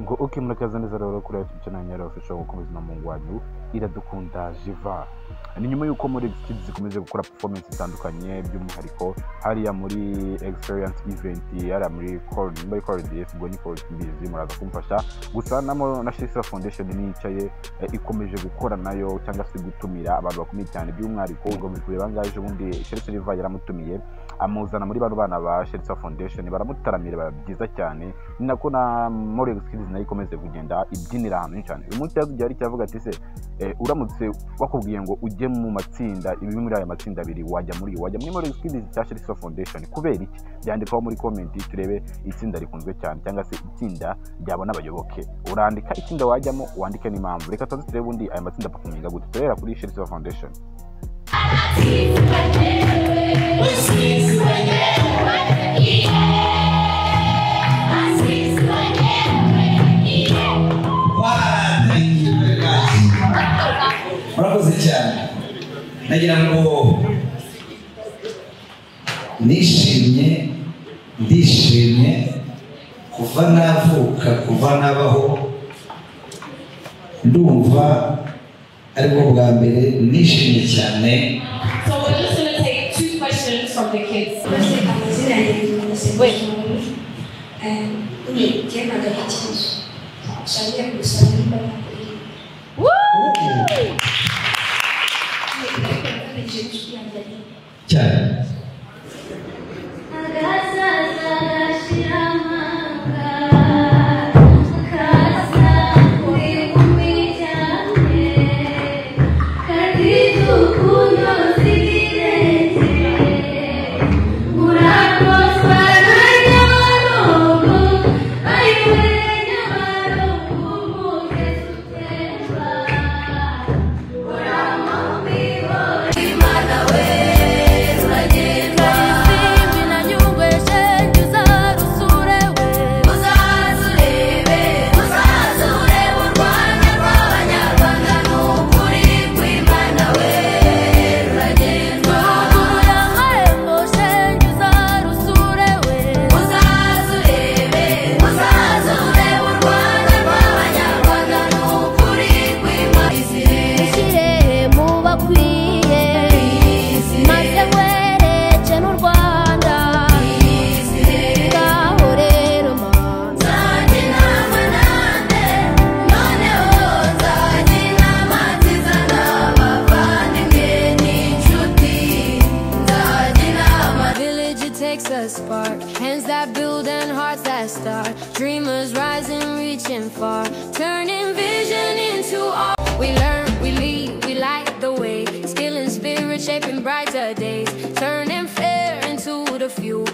ngo murakaza neza rero kuri YouTube channel ya Official gukomeza na Mungu wanyu Iradukunda Jiva. Ni nyuma yuko muri Kids zikomeje gukora performance itandukanye by'umwihariko hariya muri experience event yari muri Chord DF ngo ni Chord bizi muraza kumfasha gusa namo na Shisa Foundation nicaye ikomeje gukora nayo cyangwa se gutumira abantu bakomeye cyane by'umwihariko ngo muri kureba ngaje ubundi Shisa Riva yaramutumiye amuzana muri bano bana ba Shisa Foundation baramutaramira babyiza cyane ni nako na muri Kids nayo ikomeze kugenda ibyinira ahantu cyane. Uyu munsi yari cyavuga ati se uramutse bakubwiye ngo ujye mu matsinda ibi muri aya matsinda abiri wajya muri Kids cya Shisa Foundation kubera iki? Byandikaho muri comment turebe itsinda rikunzwe cyane cyangwa se itsinda ryabona abayoboke. Urandika itsinda wajyamo wandike n'impamvu. Reka tuze turebe undi aya matsinda performing gute. Turera kuri Shisa Foundation. Murakoze cyane. Nagira ngo ndishimye kuva navuka kuva nabaho ndumva ariko bwa mbere nishimye cyane. So we're just going to take 2 questions from the kids. Cyane. Hands that build and hearts that start. Dreamers rising, reaching far. Turning vision into art. We learn, we lead, we light the way. Skill and spirit shaping brighter days. Turning fear into the fuel.